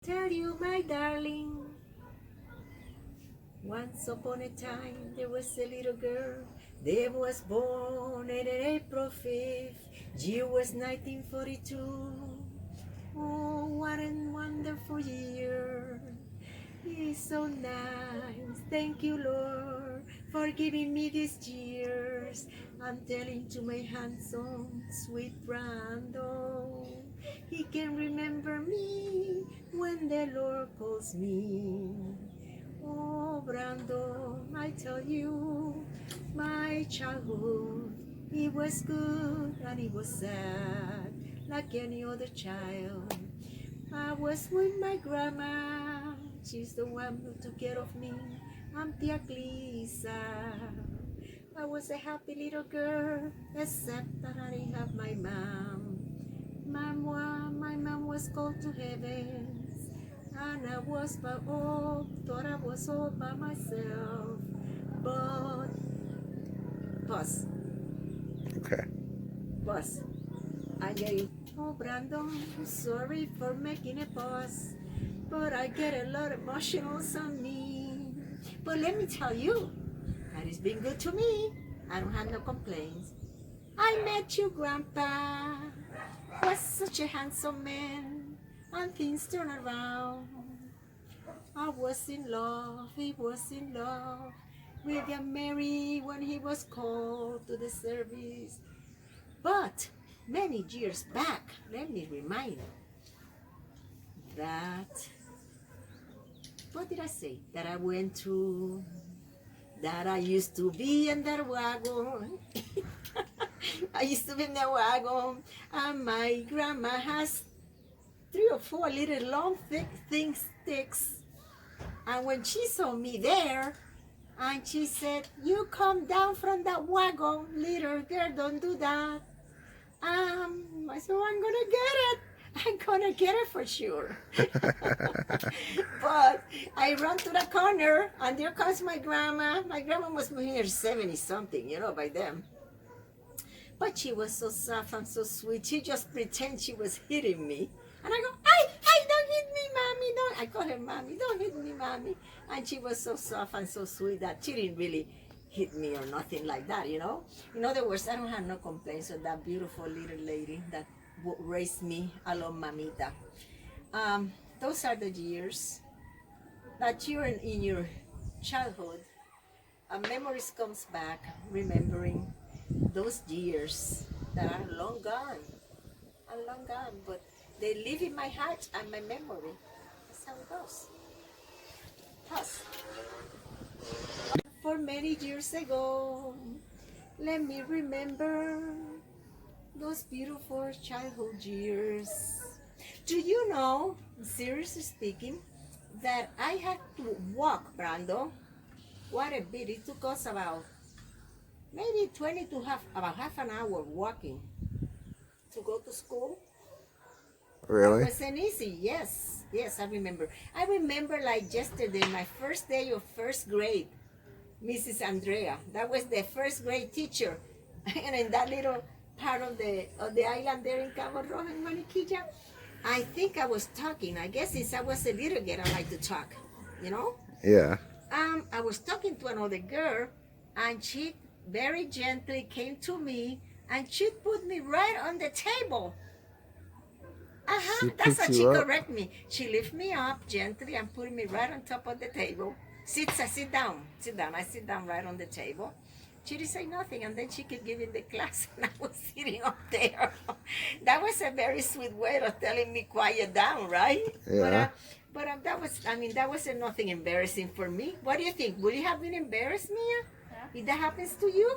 Tell you, my darling, once upon a time there was a little girl that was born on April 5th. Year was 1942. Oh, what a wonderful year. It's so nice. Thank you, Lord, for giving me these years. I'm telling to my handsome, sweet Brando. He can remember me when the Lord calls me. Oh, Brando, I tell you, my childhood, it was good and it was sad, like any other child. I was with my grandma. She's the one who took care of me. I'm Tia Lisa. I was a happy little girl, except that I didn't have my mom. My mom was called to heaven, and I was thought I was all by myself. But, pause, Okay. pause. I get, oh, Brandon, sorry for making a pause, but I get a lot of emotional on me. But let me tell you, that it's been good to me. I don't have no complaints. I met you, Grandpa. Was such a handsome man, and things turned around. I was in love, he was in love. We got married when he was called to the service. But many years back, let me remind you that, what did I say? That I went to, that I used to be in that wagon. I used to be in the wagon, and my grandma has 3 or 4 little long thick thin sticks. And when she saw me there, and she said, "You come down from that wagon, little girl, don't do that." I said, "Oh, I'm gonna get it. I'm gonna get it for sure." But I run to the corner, and there comes my grandma. My grandma must be here 70 something, by then. But she was so soft and so sweet. She just pretended she was hitting me. And I go, "Ay, don't hit me, mommy, don't." I call her mommy, "Don't hit me, mommy." And she was so soft and so sweet that she didn't really hit me or nothing like that, In other words, I don't have no complaints with that beautiful little lady that raised me. Hello, mamita. Those are the years that you're in your childhood. Memories comes back, remembering those years that are long gone, but they live in my heart and my memory. That's how it goes. Thus, for many years ago, let me remember those beautiful childhood years. Do you know, seriously speaking, that I had to walk, Brando? What a bit. It took us about maybe 20 to about half an hour walking to go to school. Really? It wasn't easy. Yes, I remember. I remember like yesterday, my first day of first grade, Mrs. Andrea. That was the first grade teacher. And in that little part of the island there in Cabo Rojo in Maniquilla, I think I was talking. I guess since I was a little girl, I like to talk, Yeah. I was talking to another girl, and she very gently came to me, and she put me right on the table. She That's how picked she you up. correct me. She lift me up gently and put me right on top of the table. Sit down. I sit down right on the table. She didn't say nothing, and then she kept giving the class, and I was sitting up there. That was a very sweet way of telling me quiet down, right? Yeah. But that wasn't nothing embarrassing for me. What do you think? Would it have been embarrassed, Mia? Huh? If that happens to you?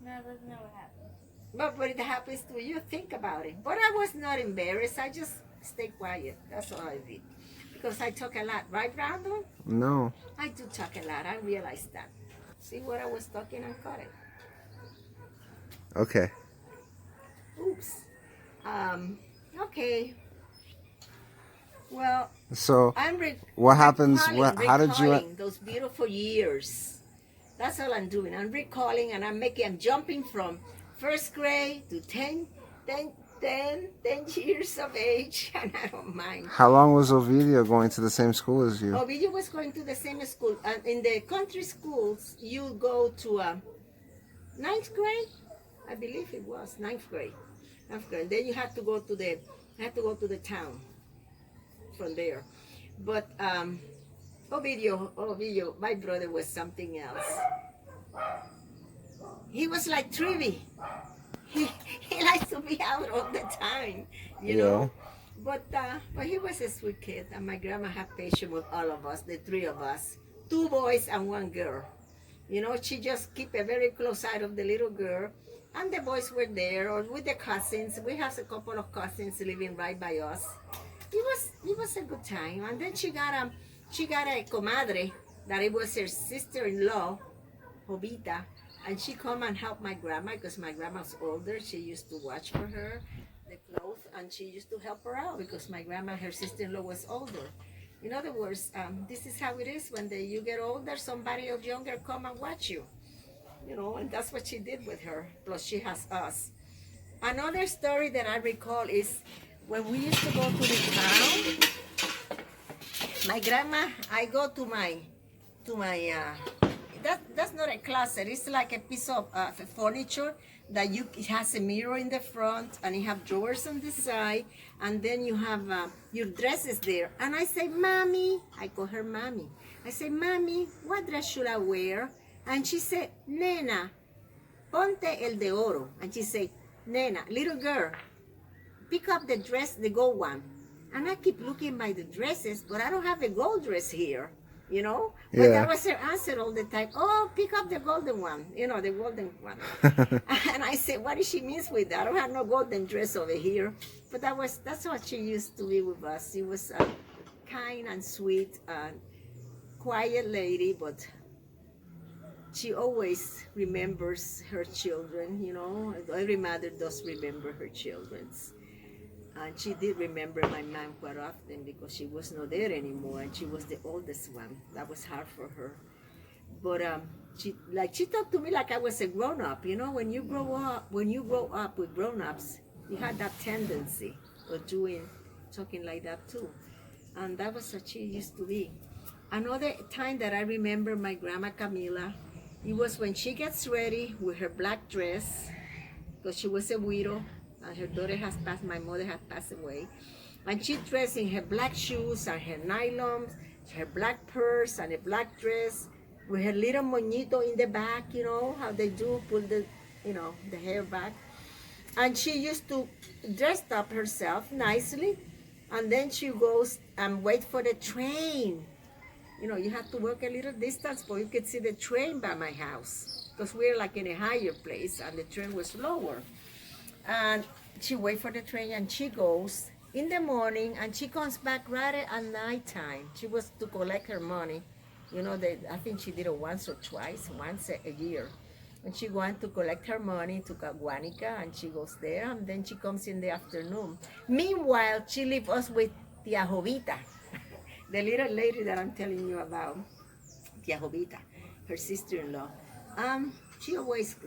No, that's not what happened. But when it happens to you, think about it. But I was not embarrassed. I just stayed quiet. That's all I did. Because I talk a lot, right, Brandon? No. I do talk a lot. I realized that. See what I was talking and caught it. Okay. Oops. Okay. Well, So I'm what happens? How did you? recalling those beautiful years. That's all I'm doing. I'm recalling, and I'm jumping from first grade to 10, then 10 years of age, and I don't mind. How long was Ovidio going to the same school as you? Ovidio was going to the same school. And in the country schools, you go to ninth grade, I believe it was ninth grade. Ninth grade. Then you have to go to the town from there. But Ovidio, my brother was something else. He was like Trivi. He likes to be out all the time, you know. But he was a sweet kid, and my grandma had patience with all of us, the three of us, 2 boys and 1 girl. You know, she just keep a very close eye of the little girl, and the boys were there, or with the cousins. We have a couple of cousins living right by us. It was a good time. And then she got a comadre that it was her sister-in-law, Abuelita, and she come and help my grandma because my grandma's older. She used to watch for her the clothes, and she used to help her out because my grandma, her sister-in-law, was older. In other words, this is how it is when you get older. Somebody of younger come and watch you, you know, and that's what she did with her. Plus, she has us. Another story that I recall is when we used to go to the town. My grandma, I go to my that's not a closet. It's like a piece of furniture that it has a mirror in the front, and you have drawers on the side, and then you have your dresses there. And I say, Mommy, I call her Mommy. I say, Mommy, what dress should I wear? And she said, Nena, ponte el de oro. And she said, Nena, little girl, pick up the dress, the gold one. And I keep looking by the dresses, but I don't have a gold dress here. You know, but that was her answer all the time. Oh, pick up the golden one, you know, the golden one. And I said, what does she mean with that? I don't have no golden dress over here. But that's what she used to be with us. She was a kind and sweet and quiet lady, but she always remembers her children, you know. Every mother does remember her children's. And she did remember my mom quite often because she was not there anymore, and she was the oldest one. That was hard for her. But she talked to me like I was a grown-up. You know, when you grow up with grown-ups, you had that tendency of talking like that too. And that was what she used to be. Another time that I remember my grandma Camila, it was when she gets ready with her black dress, because she was a widow. And her daughter has passed, my mother has passed away. And she dressed in her black shoes and her nylons, her black purse and a black dress with her little moñito in the back, you know, how they do, pull the hair back. And she used to dress up herself nicely. And then she goes and wait for the train. You know, you have to walk a little distance, but you could see the train by my house. Because we're like in a higher place and the train was lower. And she waits for the train, and she goes in the morning, and she comes back right at nighttime. She was to collect her money. You know, I think she did it once or twice, once a year. And she went to collect her money to Caguanica, and she goes there, and then she comes in the afternoon. Meanwhile, she leaves us with Tia Jovita, the little lady that I'm telling you about, Tia Jovita, her sister-in-law.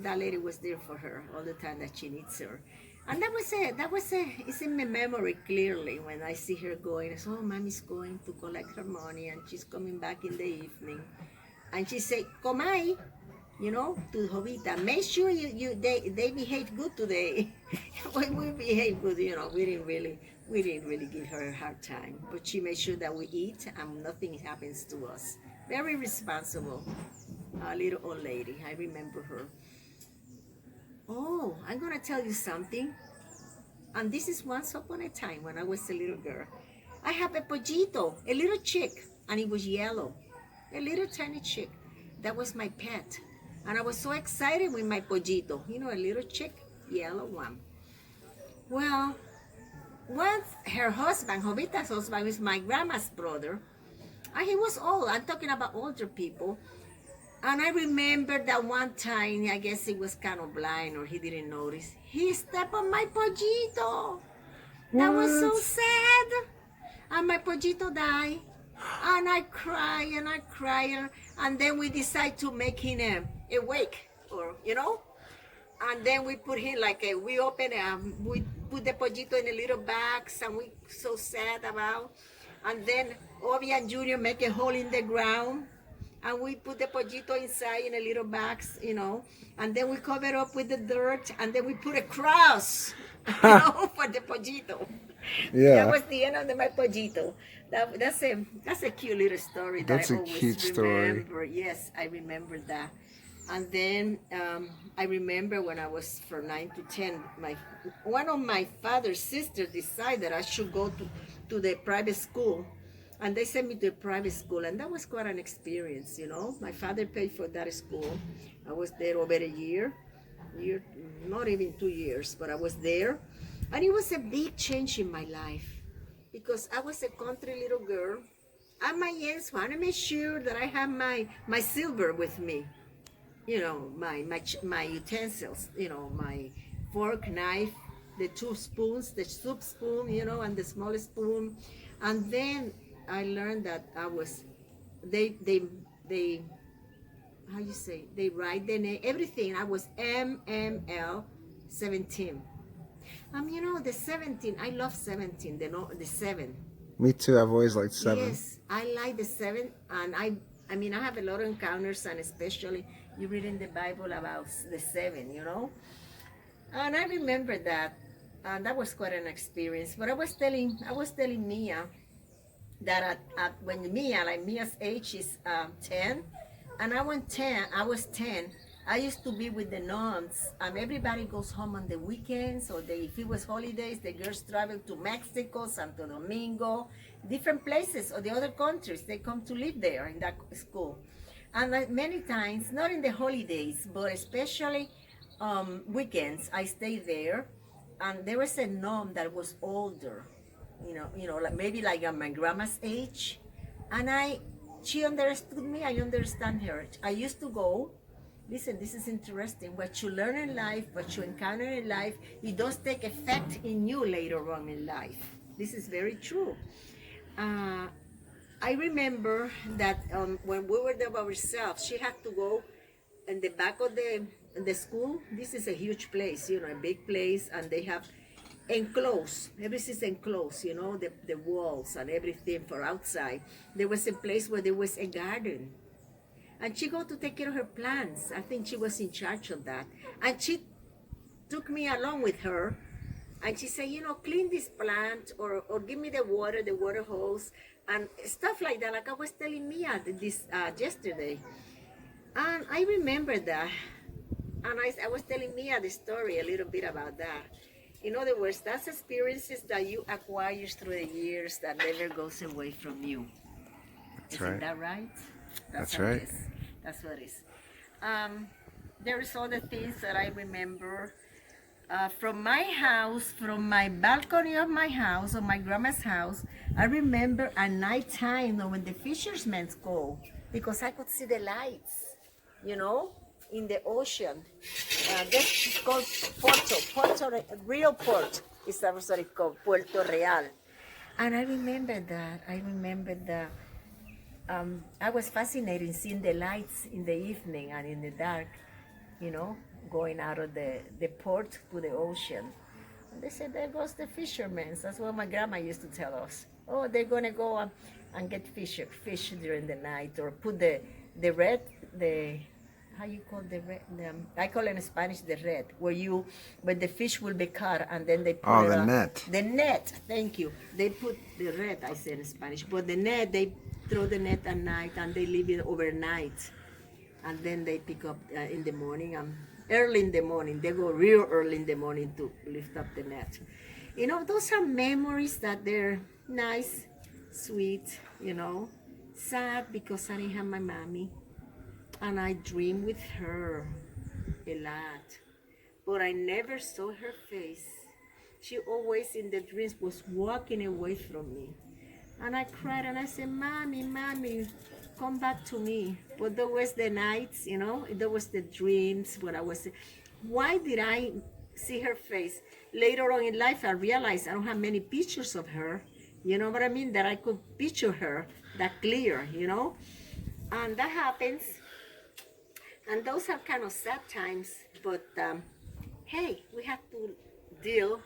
That lady was there for her all the time that she needs her. And it's in my memory clearly when I see her going. I say, oh, Mommy's going to collect her money, and she's coming back in the evening. And she said, Comay, you know, to Jovita, make sure they behave good today. we behave good, you know, we didn't really give her a hard time. But she made sure that we eat and nothing happens to us. Very responsible. A little old lady, I remember her. Oh, I'm gonna tell you something. And this is once upon a time when I was a little girl. I have a pollito, a little chick, and it was yellow. A little tiny chick. That was my pet. And I was so excited with my pollito. You know, a little chick, yellow one. Well, once her husband, Jovita's husband, was my grandma's brother. And he was old. I'm talking about older people. And I remember that one time, I guess he was kind of blind or he didn't notice. He stepped on my pollito. That was so sad. And my pollito died. And I cry and I cry. And then we decide to make him a wake, or, you know. And then we put him we put the pollito in a little bags, and we so sad about. And then Obi and Junior make a hole in the ground, and we put the pollito inside in a little bags, and then we cover up with the dirt, and then we put a cross, for the pollito. Yeah. That was the end of my pollito. That's a cute little story that That's I a always cute story. remember. Yes, I remember that. And then I remember when I was from 9 to 10, one of my father's sisters decided I should go to the private school. And they sent me to a private school, and that was quite an experience, My father paid for that school. I was there over a year, not even 2 years, but I was there. And it was a big change in my life because I was a country little girl, and my aunts wanted to make sure that I have my silver with me, my utensils, my fork, knife, the 2 spoons, the soup spoon, and the smallest spoon. And then I learned that they how you say, they write the name, everything. I was MML 17. The 17, I love 17, the 7. Me too. I've always liked 7. Yes, I like the 7, and I have a lot of encounters, and especially you read in the Bible about the 7, And I remember that, and that was quite an experience. But I was telling Mia that when Mia's age is 10, and I was 10. I used to be with the nuns. Everybody goes home on the weekends, or if it was holidays, the girls travel to Mexico, Santo Domingo, different places, or the other countries. They come to live there in that school. And many times, not in the holidays, but especially weekends, I stayed there. And there was a nun that was older, like maybe like at my grandma's age. And she understood me, I understand her. I used to go. Listen, this is interesting. What you learn in life, what you encounter in life, it does take effect in you later on in life. This is very true. I remember that when we were there by ourselves, she had to go in the back of the school. This is a huge place, a big place, and they have enclosed. Everything is enclosed, the walls and everything for outside. There was a place where there was a garden. And she got to take care of her plants. I think she was in charge of that. And she took me along with her. And she said, clean this plant, or give me the water hose, and stuff like that. Like I was telling Mia this yesterday. And I remember that. And I was telling Mia the story a little bit about that. In other words, that's experiences that you acquire through the years that never goes away from you. Isn't that right? That's right. That's what it is. There's other things that I remember from my house, from my balcony of my house, or my grandma's house. I remember at night time when the fishermen go, because I could see the lights, in the ocean. That's called Porto, real port is actually called Puerto Real. And I remember that. I was fascinated seeing the lights in the evening and in the dark, going out of the port to the ocean. And they said, there goes the fishermen. That's what my grandma used to tell us. Oh, they're going to go and get fish during the night, or put the red, how you call the red? I call it in Spanish the red, where the fish will be caught, and then they put the net. The net, thank you. They put the red, I say in Spanish, but the net, they throw the net at night, and they leave it overnight, and then they pick up in the morning, early in the morning. They go real early in the morning to lift up the net. Those are memories that they're nice, sweet, sad because I didn't have my mommy, and I dreamed with her a lot, but I never saw her face. She always in the dreams was walking away from me. And I cried and I said, Mommy, come back to me. But there was the nights, there was the dreams when I was, why did I see her face? Later on in life, I realized I don't have many pictures of her, you know what I mean? That I could picture her that clear, And that happens. And those are kind of sad times, but hey, we have to deal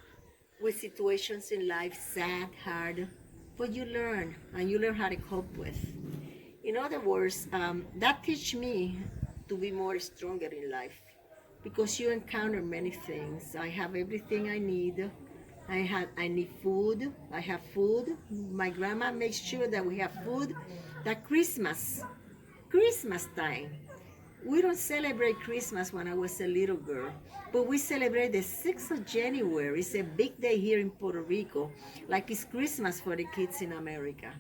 with situations in life, sad, hard, but you learn, and you learn how to cope with. In other words, that teach me to be more stronger in life because you encounter many things. I have everything I need. I need food. I have food. My grandma makes sure that we have food. That Christmas time. We don't celebrate Christmas when I was a little girl, but we celebrate the 6th of January. It's a big day here in Puerto Rico, like it's Christmas for the kids in America.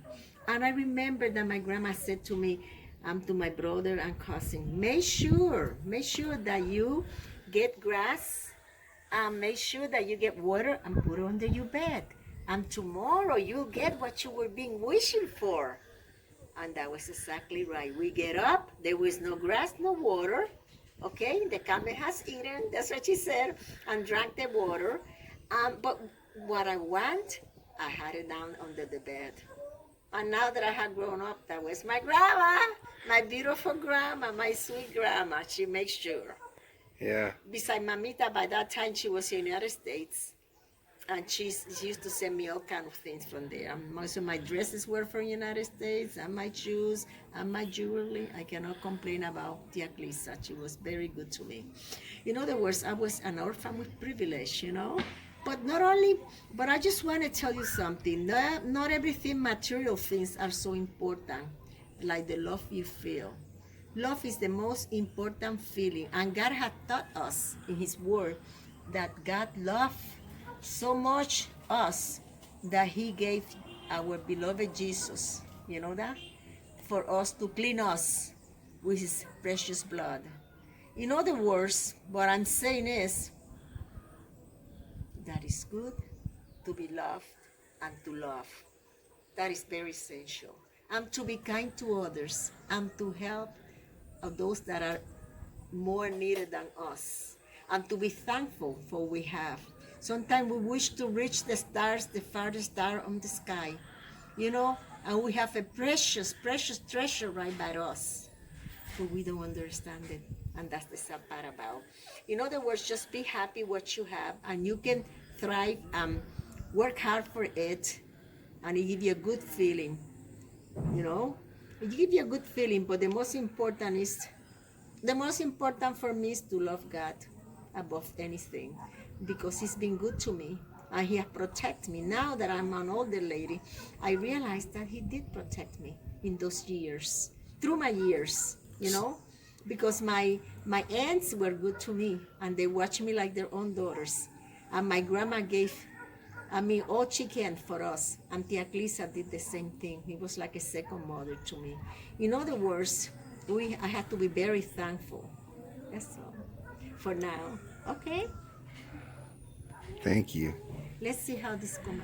And I remember that my grandma said to me, to my brother and cousin, make sure that you get grass, and make sure that you get water and put it under your bed. And tomorrow you'll get what you were being wishing for. And that was exactly right. We get up, there was no grass, no water. Okay, the camel has eaten, that's what she said, and drank the water. But what I want, I had it down under the bed. And now that I had grown up, that was my grandma, my beautiful grandma, my sweet grandma. She makes sure. Yeah. Beside Mamita, by that time she was in the United States. And she used to send me all kind of things from there. Most of my dresses were from the United States, and my shoes, and my jewelry. I cannot complain about Tia Lisa. She was very good to me. In other words, I was an orphan with privilege, But not only, but I just want to tell you something. Not everything material things are so important, like the love you feel. Love is the most important feeling, and God had taught us in His Word that God loved so much us that He gave our beloved Jesus, you know that? For us to clean us with His precious blood. In other words, what I'm saying is that it's good to be loved and to love. That is very essential. And to be kind to others and to help those that are more needed than us. And to be thankful for what we have. Sometimes we wish to reach the stars, the farthest star on the sky, and we have a precious, precious treasure right by us, but we don't understand it, and that's the sad part about. In other words, just be happy what you have, and you can thrive and work hard for it, and it gives you a good feeling, It gives you a good feeling, but the most important for me is to love God above anything, because He's been good to me and He has protected me. Now that I'm an older lady, I realize that He did protect me in those years, through my years, because my aunts were good to me and they watched me like their own daughters. And my grandma gave all she can for us. And Tia Lisa did the same thing. He was like a second mother to me. In other words, I had to be very thankful. That's all for now. Okay? Thank you. Let's see how this comes.